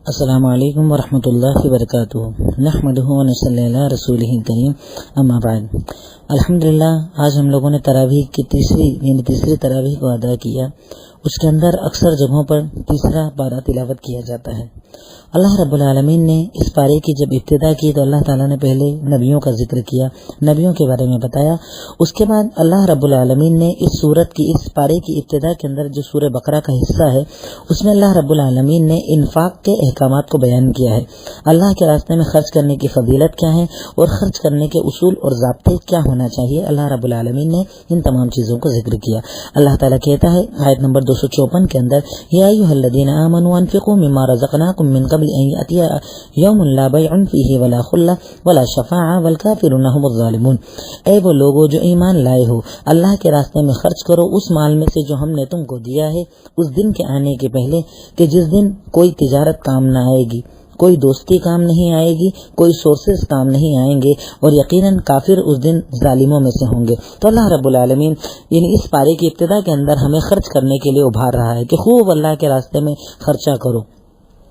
السلام علیکم ورحمۃ اللہ وبرکاتہ نحمدہ و نصلی علی رسولہ کریم اما بعد۔ الحمدللہ آج ہم لوگوں نے تراویح کی تیسری تراویح کو ادا کیا۔ اس کے اندر اکثر جگہوں پر تیسرا پارہ تلاوت کیا جاتا ہے۔ اللہ رب العالمین نے اس پارے کی جب ابتدا کی تو اللہ تعالیٰ نے پہلے نبیوں کا ذکر کیا، نبیوں کے بارے میں بتایا۔ اس کے بعد اللہ رب العالمین نے اس سورت کی اس پارے کی ابتدا کے اندر جو سورہ بقرہ کا حصہ ہے اس میں اللہ رب العالمین نے انفاق کے احکامات کو بیان کیا ہے، اللہ کے راستے میں خرچ کرنے کی فضیلت کیا ہے اور خرچ کرنے کے اصول اور ضابطے کیا ہونا چاہیے۔ اللہ رب العالمین نے ان تمام چیزوں کو ذکر کیا۔ اللہ تعالیٰ کہتا ہے آیت نمبر 254 کے اندر، یا ایھا الذین آمنوا انفقوا مما رزقناکم من قبل ان یأتی یوم لا بیع فیہ ولا خلہ ولا شفاعہ والکافرون ھم الظالمون۔ اے وہ لوگو جو ایمان لائے ہو، اللہ کے راستے میں خرچ کرو اس مال میں سے جو ہم نے تم کو دیا ہے، اس دن کے آنے کے پہلے کہ جس دن کوئی تجارت کام نہ آئے گی، کوئی دوستی کام نہیں آئے گی، کوئی سورسز کام نہیں آئیں گے، اور یقیناً کافر اس دن ظالموں میں سے ہوں گے۔ تو اللہ رب العالمین یعنی اس پارے کی ابتدا کے اندر ہمیں خرچ کرنے کے لیے ابھار رہا ہے کہ خوب اللہ کے راستے میں خرچہ کرو،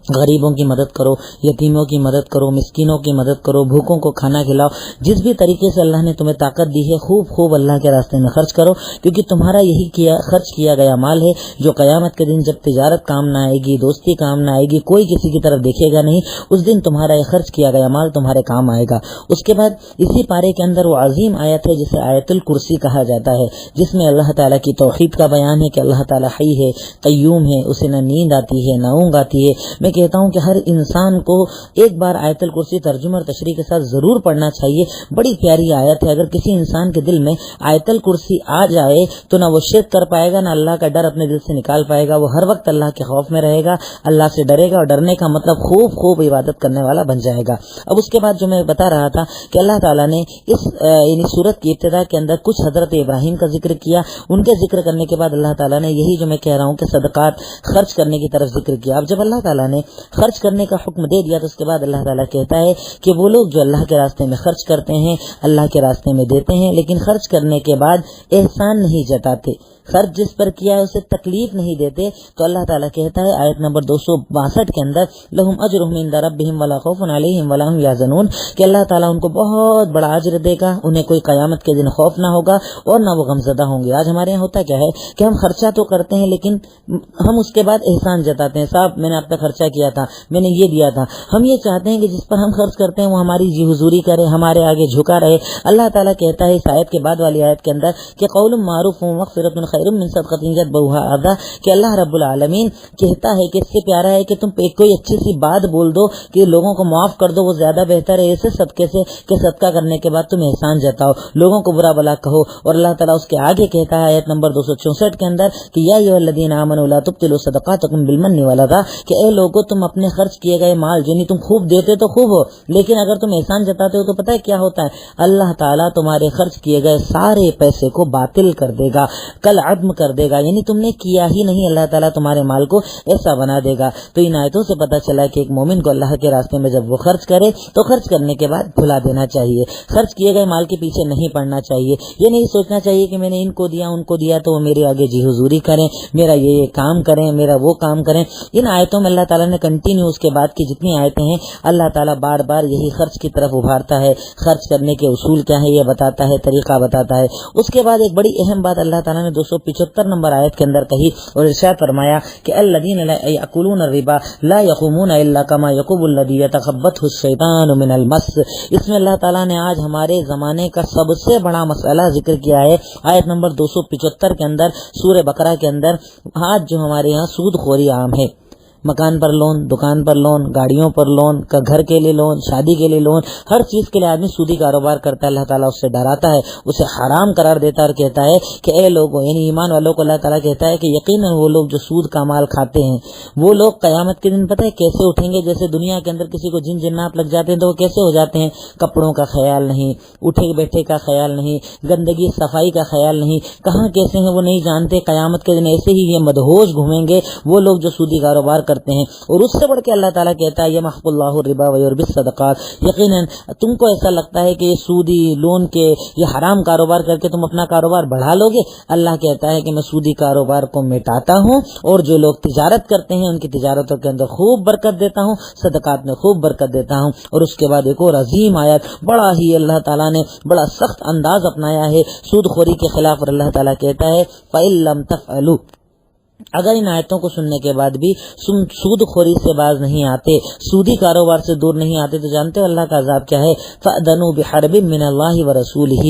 غریبوں کی مدد کرو، یتیموں کی مدد کرو، مسکینوں کی مدد کرو، بھوکوں کو کھانا کھلاؤ۔ جس بھی طریقے سے اللہ نے تمہیں طاقت دی ہے خوب اللہ کے راستے میں خرچ کرو، کیونکہ تمہارا یہی خرچ کیا گیا مال ہے جو قیامت کے دن جب تجارت کام نہ آئے گی، دوستی کام نہ آئے گی، کوئی کسی کی طرف دیکھے گا نہیں، اس دن تمہارا یہ خرچ کیا گیا مال تمہارے کام آئے گا۔ اس کے بعد اسی پارے کے اندر وہ عظیم آیت ہے جسے آیت الکرسی کہا جاتا ہے، جس میں اللہ تعالیٰ کی توحید کا بیان ہے کہ اللہ تعالیٰ حی ہے، قیوم ہے، اسے نہ نیند آتی ہے نہ اونگ آتی ہے۔ میں کہتا ہوں کہ ہر انسان کو ایک بار آیت الکرسی ترجمہ اور تشریح کے ساتھ ضرور پڑھنا چاہیے۔ بڑی پیاری آیت ہے، اگر کسی انسان کے دل میں آیت الکرسی آ جائے تو نہ وہ شرک کر پائے گا، نہ اللہ کا ڈر اپنے دل سے نکال پائے گا، وہ ہر وقت اللہ کے خوف میں رہے گا، اللہ سے ڈرے گا، اور ڈرنے کا مطلب خوب عبادت کرنے والا بن جائے گا۔ اب اس کے بعد جو میں بتا رہا تھا کہ اللہ تعالیٰ نے اس یعنی سورت کی ابتدا کے اندر کچھ حضرت ابراہیم کا ذکر کیا، ان کے ذکر کرنے کے بعد اللہ تعالیٰ نے یہی جو میں کہہ رہا ہوں کہ صدقات خرچ کرنے کی طرف ذکر کیا۔ اب جب اللہ تعالیٰ نے خرچ کرنے کا حکم دے دیا تو اس کے بعد اللہ تعالیٰ کہتا ہے کہ وہ لوگ جو اللہ کے راستے میں خرچ کرتے ہیں، اللہ کے راستے میں دیتے ہیں، لیکن خرچ کرنے کے بعد احسان نہیں جتاتے، خرچ جس پر کیا ہے اسے تکلیف نہیں دیتے، تو اللہ تعالیٰ کہتا ہے آیت نمبر 262 کے اندر، لہم اجرہم عند ربہم ولا خوف علیہم ولا ہم یحزنون، کہ اللہ تعالیٰ ان کو بہت بڑا اجر دے گا، انہیں کوئی قیامت کے دن خوف نہ ہوگا اور نہ وہ غمزدہ ہوں گے۔ آج ہمارے یہاں ہوتا کیا ہے کہ ہم خرچہ تو کرتے ہیں لیکن ہم اس کے بعد احسان جتاتے ہیں، صاحب میں نے آپ پہ خرچہ کیا تھا، میں نے یہ دیا تھا۔ ہم یہ چاہتے ہیں کہ جس پر ہم خرچ کرتے ہیں وہ ہماری جی حضوری کرے، ہمارے آگے جھکا رہے۔ اللہ تعالیٰ کہتا ہے اس آیت کے بعد والی آیت کے اندر کہ قول معروف مغفرۃ خیر من صدقۃ یتبعها اذى، کہ اللہ رب العالمین کہتا ہے کہ اس سے پیارا ہے کہ تم پہ کوئی اچھی سی بات بول دو کہ لوگوں کو معاف کر دو، وہ زیادہ بہتر ہے اسے صدقے سے کہ صدقہ کرنے کے بعد تم احسان جتاؤ، لوگوں کو برا بلا کہو۔ اور اللہ تعالیٰ اس کے آگے کہتا ہے آیت نمبر 264 کے اندر کہ یا ایھا الذین آمنوا لا تبطلوا صدقاتکم بالمن والاذى، کہ اے لوگو تم اپنے خرچ کیے گئے مال یعنی تم خوب دیتے تو خوب ہو، لیکن اگر تم احسان جتاتے ہو تو پتہ ہے کیا ہوتا ہے، اللہ تعالیٰ تمہارے خرچ کیے گئے سارے پیسے کو باطل کر دے گا، کل عدم کر دے گا، یعنی تم نے کیا ہی نہیں، اللہ تعالیٰ تمہارے مال کو ایسا بنا دے گا۔ تو ان آیتوں سے پتہ چلا کہ ایک مومن کو اللہ کے راستے میں جب وہ خرچ کرے تو خرچ کرنے کے بعد بھلا دینا چاہیے، خرچ کیے گئے مال کے پیچھے نہیں پڑنا چاہیے، یہ نہیں سوچنا چاہیے کہ میں نے ان کو دیا تو وہ میرے آگے جی حضوری کریں، میرا یہ کام کریں، میرا وہ کام کریں۔ ان آیتوں میں اللہ تعالیٰ نے کنٹینیو اس کے بعد کی جتنی آیتیں ہیں اللہ تعالیٰ بار بار یہی خرچ کی طرف ابھارتا ہے، خرچ کرنے کے اصول کیا ہے یہ بتاتا ہے، طریقہ بتاتا ہے۔ اس کے بعد ایک بڑی اہم بات اللہ تعالیٰ نے 275 نمبر آیت کے اندر کہی اور ارشاد فرمایا کہ الذین لا یأکلون الربا لا یقومون الا کما یقوم الذی یتخبطہ الشیطان من المس۔ اس میں اللہ تعالیٰ نے آج ہمارے زمانے کا سب سے بڑا مسئلہ ذکر کیا ہے آیت نمبر 275 کے اندر سورہ بقرہ کے اندر۔ آج جو ہمارے یہاں سود خوری عام ہے، مکان پر لون، دکان پر لون، گاڑیوں پر لون، گھر کے لیے لون، شادی کے لیے لون، ہر چیز کے لیے آدمی سودی کاروبار کرتا ہے۔ اللہ تعالیٰ اس سے ڈراتا ہے، اسے حرام قرار دیتا ہے اور کہتا ہے کہ اے لوگوں یعنی ایمان والوں کو اللہ تعالیٰ کہتا ہے کہ یقیناً وہ لوگ جو سود کا مال کھاتے ہیں وہ لوگ قیامت کے دن پتہ ہے کیسے اٹھیں گے، جیسے دنیا کے اندر کسی کو جن جنات لگ جاتے ہیں تو وہ کیسے ہو جاتے ہیں، کپڑوں کا خیال نہیں، اٹھے بیٹھے کا خیال نہیں، گندگی صفائی کا خیال نہیں، کہاں کیسے ہیں وہ نہیں جانتے۔ قیامت کے دن ایسے ہی یہ مدہوش گھومیں گے وہ لوگ جو سودی کاروبار کرتے ہیں. اور اس سے بڑھ کے اللہ تعالیٰ کہتا ہے یمحق اللہ الربا ویربی الصدقات. یقیناً تم کو ایسا لگتا ہے کہ یہ سودی لون کے یہ حرام کاروبار کر کے تم اپنا کاروبار بڑھا لو گے. اللہ کہتا ہے کہ میں سودی کاروبار کو مٹاتا ہوں اور جو لوگ تجارت کرتے ہیں ان کی تجارتوں کے اندر خوب برکت دیتا ہوں, صدقات میں خوب برکت دیتا ہوں. اور اس کے بعد ایک اور عظیم آیت, بڑا ہی اللہ تعالیٰ نے بڑا سخت انداز اپنایا ہے سود خوری کے خلاف, اور اللہ تعالیٰ کہتا ہے فَإِن لَّمْ تَفْعَلُوا, اگر ان آیتوں کو سننے کے بعد بھی سود خوری سے باز نہیں آتے, سودی کاروبار سے دور نہیں آتے, تو جانتے ہو اللہ کا عذاب کیا ہے. فَأْذَنُوا بِحَرْبٍ مِّنَ اللَّهِ وَرَسُولِهِ.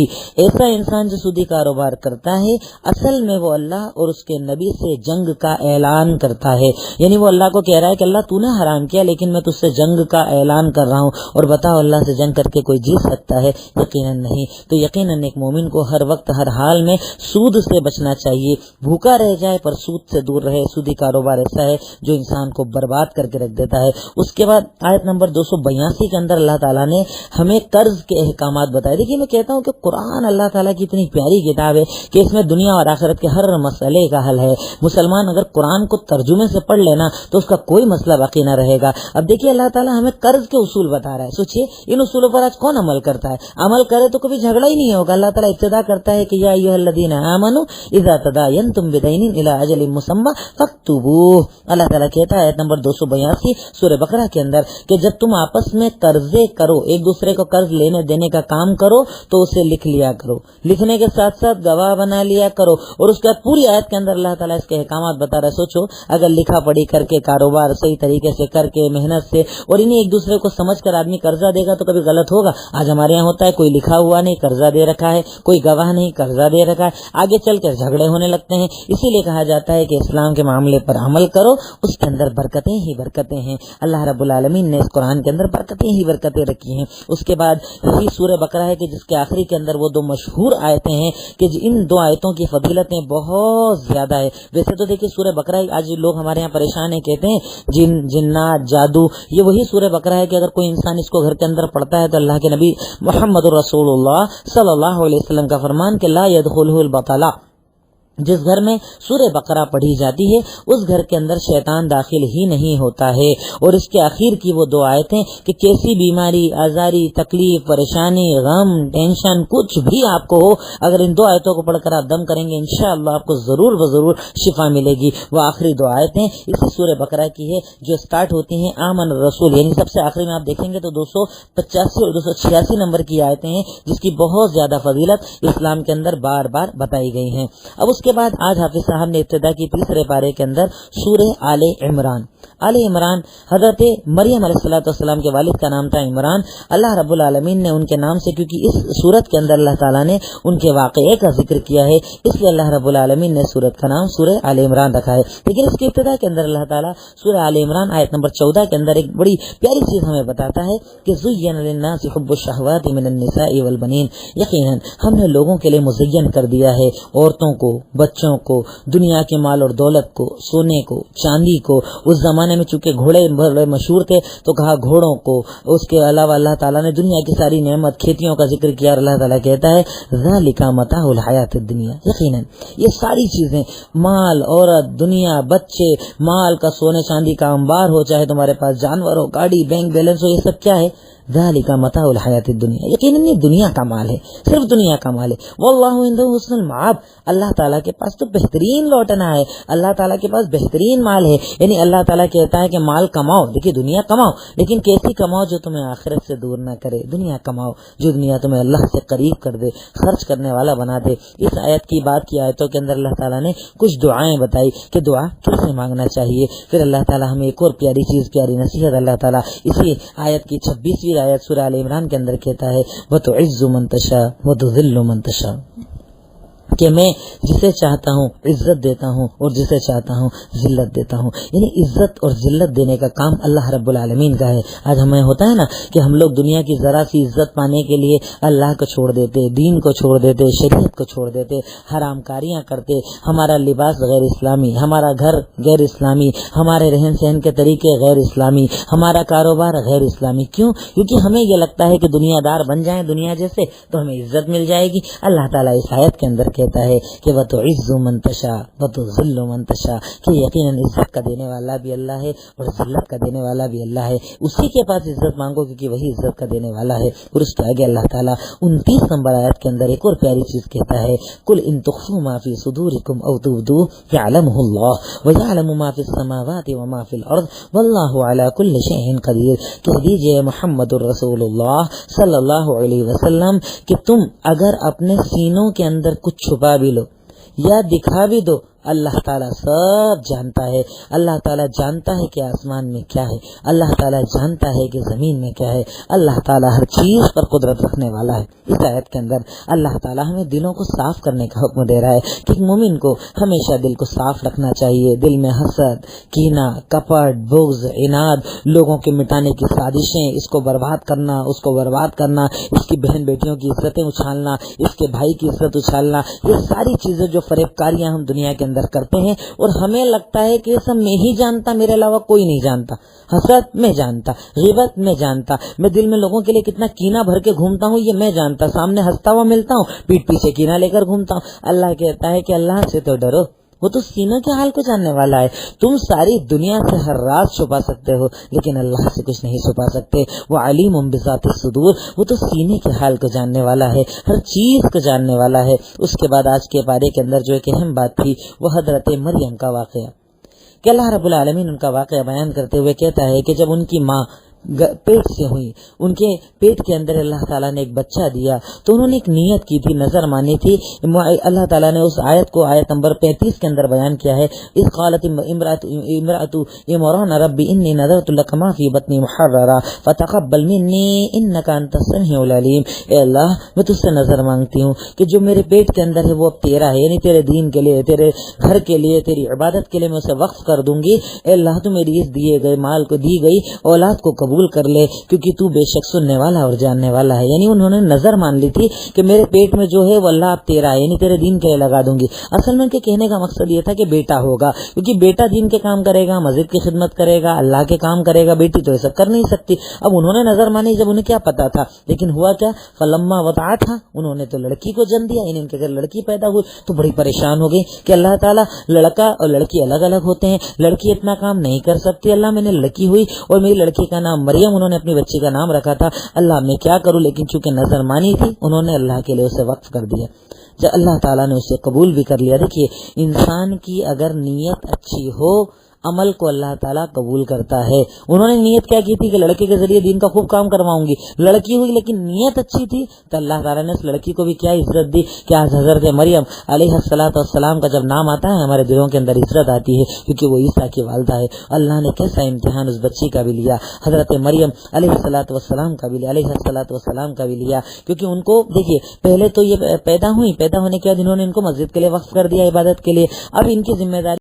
ایسا انسان جو سودی کاروبار کرتا ہے اصل میں وہ اللہ اور اس کے نبی سے جنگ کا اعلان کرتا ہے. یعنی وہ اللہ کو کہہ رہا ہے کہ اللہ تو نے حرام کیا لیکن میں تجھ سے جنگ کا اعلان کر رہا ہوں. اور بتاؤ اللہ سے جنگ کر کے کوئی جیت سکتا ہے؟ یقیناً نہیں. تو یقیناً ایک مومن کو ہر وقت ہر حال میں سود سے بچنا چاہیے, بھوکا رہ جائے پر سود سے دور رہے. سودی کاروبار ایسا ہے جو انسان کو برباد کر کے رکھ دیتا ہے. اس کے بعد آیت نمبر 282 کے اندر اللہ تعالیٰ نے ہمیں قرض کے احکامات بتائے. دیکھیے میں کہتا ہوں کہ قرآن اللہ تعالیٰ کی اتنی پیاری کتاب ہے کہ اس میں دنیا اور آخرت کے ہر مسئلے کا حل ہے. مسلمان اگر قرآن کو ترجمے سے پڑھ لینا تو اس کا کوئی مسئلہ باقی نہ رہے گا. اب دیکھیے اللہ تعالیٰ ہمیں قرض کے اصول بتا رہا ہے. سوچیے ان اصولوں پر آج کون عمل کرتا ہے؟ عمل کرے تو کبھی جھگڑا ہی نہیں ہوگا. اللہ تعالیٰ ابتدا کرتا ہے کہ یا ایھا الذین آمنوا اذا تداینتم بدین الی اجل مسمى فاکتبوہ. اللہ تعالیٰ کہتا ہے آیت نمبر 282 سورہ بقرہ کے اندر کہ جب تم آپس میں قرضے کرو, ایک دوسرے کو قرض لینے دینے کا کام کرو تو اسے لکھ لیا کرو, لکھنے کے ساتھ ساتھ گواہ بنا لیا کرو. اور اس کے بعد پوری آیت کے اندر اللہ تعالیٰ اس کے احکامات بتا رہا ہے. سوچو اگر لکھا پڑھی کر کے کاروبار صحیح طریقے سے کر کے محنت سے اور انہیں ایک دوسرے کو سمجھ کر آدمی قرضہ دے گا تو کبھی غلط ہوگا؟ آج ہمارے یہاں ہوتا ہے کوئی لکھا ہوا نہیں قرضہ دے رکھا ہے, کوئی گواہ نہیں قرضہ دے رکھا ہے, آگے چل کر جھگڑے ہونے لگتے ہیں. اسی لیے کہا جاتا ہے کہ اسلام کے معاملے پر عمل کرو, اس کے اندر برکتیں ہی برکتیں ہیں. اللہ رب العالمین نے اس قرآن کے اندر برکتیں ہی برکتیں رکھی ہیں. اس کے بعد یہی سورہ بقرہ ہے کہ جس کے آخری کے اندر وہ دو مشہور آیتیں ہیں کہ ان دو آیتوں کی فضیلتیں بہت زیادہ ہے. ویسے تو دیکھیے سورہ بقرہ آج لوگ ہمارے یہاں پریشان ہیں, کہتے ہیں جن جنات جادو, یہ وہی سورہ بقرہ ہے کہ اگر کوئی انسان اس کو گھر کے اندر پڑھتا ہے تو اللہ کے نبی محمد رسول اللہ صلی اللہ علیہ وسلم کا فرمان کہ لا يدخلہ البطلہ, جس گھر میں سورہ بقرہ پڑھی جاتی ہے اس گھر کے اندر شیطان داخل ہی نہیں ہوتا ہے. اور اس کے آخر کی وہ دو آیتیں کہ کیسی بیماری, آزاری, تکلیف, پریشانی, غم, ٹینشن کچھ بھی آپ کو ہو, اگر ان دو آیتوں کو پڑھ کر آپ دم کریں گے انشاءاللہ آپ کو ضرور شفا ملے گی. وہ آخری دو آیتیں اسی سورہ بقرہ کی ہے جو سٹارٹ ہوتی ہیں آمن الرسول, یعنی سب سے آخری میں آپ دیکھیں گے تو 285 اور 286 نمبر کی آیتیں ہیں جس کی بہت زیادہ فضیلت اسلام کے اندر بار بار بتائی گئی ہیں. اب اس کے بعد آج حافظ صاحب نے ابتدا کی تیسرے پارے کے اندر سورہ آل عمران. آل عمران حضرت مریم علیہ السلام کے والد کا نام تھا عمران. اللہ رب العالمین نے ان کے نام سے, کیونکہ اس سورت کے اندر اللہ تعالیٰ نے ان کے واقعے کا ذکر کیا ہے, اس لیے اللہ رب العالمین نے سورت کا نام سورہ آل عمران رکھا ہے. لیکن اس کے ابتدا کے اندر اللہ تعالیٰ سورہ آل عمران آیت نمبر 14 کے اندر ایک بڑی پیاری چیز ہمیں بتاتا ہے کہ زین للناس حب الشہوات من النساء والبنین. یقیناً ہم نے لوگوں کے لیے مزین کر دیا ہے عورتوں کو, بچوں کو, دنیا کے مال اور دولت کو, سونے کو, چاندی کو. اس زمانے میں چونکہ گھوڑے بڑے مشہور تھے تو کہا گھوڑوں کو. اس کے علاوہ اللہ تعالیٰ نے دنیا کی ساری نعمت, کھیتیوں کا ذکر کیا, اور اللہ تعالیٰ کہتا ہے ذالک متاع الحیات الدنیا. یقیناً یہ ساری چیزیں, مال, عورت, دنیا, بچے, مال کا سونے چاندی کا انبار ہو, چاہے تمہارے پاس جانور ہو, گاڑی, بینک بیلنس ہو, یہ سب کیا ہے؟ ذالک متاع الحیات الدنیا. یقیناً یہ دنیا کا مال ہے, صرف دنیا کا مال ہے. واللہ عنده حسن المآب, اللہ تعالیٰ کے پاس تو بہترین لوٹنا ہے, اللہ تعالیٰ کے پاس بہترین مال ہے. یعنی اللہ تعالیٰ کہتا ہے کہ مال کماؤ, دیکھیے دنیا کماؤ لیکن کیسی کماؤ جو تمہیں آخرت سے دور نہ کرے. دنیا کماؤ جو دنیا تمہیں اللہ سے قریب کر دے, خرچ کرنے والا بنا دے. اس آیت کی بات کی آیتوں کے اندر اللہ تعالیٰ نے کچھ دعائیں بتائی کہ دعا کیسے مانگنا چاہیے. پھر اللہ تعالیٰ ہمیں ایک اور پیاری چیز, پیاری نصیحت اللہ تعالیٰ اسی آیت کی 26ویں آیت سورہ آل عمران کے اندر کہتا ہے وَتُعِزُّ مَن تَشَاءُ وَتُذِلُّ مَن تَشَاءُ, کہ میں جسے چاہتا ہوں عزت دیتا ہوں اور جسے چاہتا ہوں ذلت دیتا ہوں. یعنی عزت اور ذلت دینے کا کام اللہ رب العالمین کا ہے. آج ہمیں ہوتا ہے نا کہ ہم لوگ دنیا کی ذرا سی عزت پانے کے لیے اللہ کو چھوڑ دیتے, دین کو چھوڑ دیتے, شریعت کو چھوڑ دیتے, حرام کاریاں کرتے, ہمارا لباس غیر اسلامی, ہمارا گھر غیر اسلامی, ہمارے رہن سہن کے طریقے غیر اسلامی, ہمارا کاروبار غیر اسلامی. کیوں؟ کیونکہ ہمیں یہ لگتا ہے کہ دنیا دار بن جائیں دنیا جیسے تو ہمیں عزت مل جائے گی. اللہ تعالیٰ اس آیت کے اندر کہتا ہے کہ وَتُعِزُّ مَن تَشَاءُ وَتُذِلُّ مَن تَشَاءُ، کہ یقیناً عزت کا دینے والا بھی اللہ ہے اور ذلت کا دینے والا بھی اللہ ہے، اسی کے پاس عزت مانگو کیونکہ وہی عزت کا دینے والا ہے۔ اور اس کے آگے اللہ تعالیٰ 29 نمبر آیت کے اندر ایک اور پیاری چیز کہتا ہے، قُلْ إِن تُخْفُوا مَا فِي صُدُورِكُمْ أَوْ تُبْدُوهُ يَعْلَمُهُ اللَّهُ وَيَعْلَمُ مَا فِي السَّمَاوَاتِ وَمَا فِي الْأَرْضِ وَاللَّهُ عَلَى كُلِّ شَيْءٍ قَدِيرٌ۔ کہہ دیجئے محمد الرسول اللہ صلی اللہ علیہ وسلم کہ تم اگر اپنے سینوں کے اندر کچھ چھپا بھی لو یا دکھا بھی دو، اللہ تعالیٰ سب جانتا ہے۔ اللہ تعالیٰ جانتا ہے کہ آسمان میں کیا ہے، اللہ تعالیٰ جانتا ہے کہ زمین میں کیا ہے، اللہ تعالیٰ ہر چیز پر قدرت رکھنے والا ہے۔ اس آیت کے اندر اللہ تعالیٰ ہمیں دلوں کو صاف کرنے کا حکم دے رہا ہے کہ ایک مومن کو ہمیشہ دل کو صاف رکھنا چاہیے۔ دل میں حسد، کینہ، کپٹ، بغض، عناد، لوگوں کے مٹانے کی سازشیں، اس کو برباد کرنا، اس کو برباد کرنا، اس کی بہن بیٹیوں کی عزتیں اچھالنا، اس کے بھائی کی عزت اچھالنا، یہ ساری چیزیں جو فریب کاریاں ہم دنیا کے اندر کرتے ہیں اور ہمیں لگتا ہے کہ یہ سب میں ہی جانتا، میرے علاوہ کوئی نہیں جانتا۔ حسد میں جانتا، غیبت میں جانتا، میں دل میں لوگوں کے لیے کتنا کینہ بھر کے گھومتا ہوں یہ میں جانتا، سامنے ہنستا ہوا ملتا ہوں، پیٹھ پیچھے کینہ لے کر گھومتا ہوں۔ اللہ کہتا ہے کہ اللہ سے تو ڈرو، وہ تو سینوں کے حال کو جاننے والا ہے۔ تم ساری دنیا سے ہر راز چھپا سکتے ہو لیکن اللہ سے کچھ نہیں چھپا سکتے۔ وہ علیم بذات الصدور، وہ تو سینے کے حال کو جاننے والا ہے، ہر چیز کو جاننے والا ہے۔ اس کے بعد آج کے پارے کے اندر جو ایک اہم بات تھی وہ حضرت مریم کا واقعہ، کہ اللہ رب العالمین ان کا واقعہ بیان کرتے ہوئے کہتا ہے کہ جب ان کی ماں پیٹ سے ہوئی، ان کے پیٹ کے اندر اللہ تعالیٰ نے ایک بچہ دیا تو انہوں نے ایک نیت کی تھی، نظر مانی تھی۔ اللہ تعالیٰ نے اس آیت کو آیت نمبر 35 کے اندر بیان کیا ہے، اذ قالت امرأۃ عمران رب انی نذرت لک ما فی بطنی محررا فتقبل منی انک انت السمیع العلیم۔ اے اللہ میں تجھ سے نظر مانگتی ہوں کہ جو میرے پیٹ کے اندر ہے وہ اب تیرا ہے، یعنی تیرے دین کے لیے، تیرے گھر کے لیے، تیری عبادت کے لیے میں اسے وقف کر دوں گی۔ اے اللہ تو میری اس دیے گئے مال کو، دی گئی اولاد کو قبول کر لے کیونکہ تو بے شک سننے والا اور جاننے والا ہے۔ یعنی انہوں نے نظر مان لی تھی کہ میرے پیٹ میں جو ہے وہ اللہ اب تیرا ہے، یعنی تیرے دین کے لیے لگا دوں گی۔ اصل میں ان کے کہنے کا مقصد یہ تھا کہ بیٹا ہوگا، کیونکہ بیٹا دین کے کام کرے گا، مسجد کی خدمت کرے گا، اللہ کے کام کرے گا، بیٹی تو یہ سب کر نہیں سکتی۔ اب انہوں نے نظر مانی جب انہیں کیا پتا تھا، لیکن ہوا کیا، فلما وضعتھا، انہوں نے تو لڑکی کو جنم دیا، یعنی ان کے گھر لڑکی پیدا ہوئی تو بڑی پریشان ہو گئی کہ اللہ تعالیٰ لڑکا اور لڑکی الگ الگ ہوتے ہیں، لڑکی اتنا کام نہیں کر سکتی، اللہ میں نے لڑکی ہوئی اور میری لڑکی کا نام مریم، انہوں نے اپنی بچی کا نام رکھا تھا، اللہ میں کیا کروں، لیکن چونکہ نظر مانی تھی انہوں نے اللہ کے لیے اسے وقف کر دیا۔ جب اللہ تعالیٰ نے اسے قبول بھی کر لیا۔ دیکھیے انسان کی اگر نیت اچھی ہو عمل کو اللہ تعالیٰ قبول کرتا ہے۔ انہوں نے نیت کیا کی تھی کہ لڑکے کے ذریعے دین کا خوب کام کرواؤں گی، لڑکی ہوئی لیکن نیت اچھی تھی تو اللہ تعالیٰ نے اس لڑکی کو بھی کیا عزت دی کہ آج حضرت مریم علیہ السلام کا جب نام آتا ہے ہمارے دلوں کے اندر عزت آتی ہے کیونکہ وہ عیسیٰ کی والدہ ہے۔ اللہ نے کیسا امتحان اس بچی کا بھی لیا، حضرت مریم علیہ السلام کا بھی لیا کیونکہ ان کو دیکھیے پہلے تو یہ پیدا ہونے کے بعد انہوں نے ان کو مسجد کے لیے وقف کر دیا، عبادت کے لیے۔ اب ان کی ذمہ داری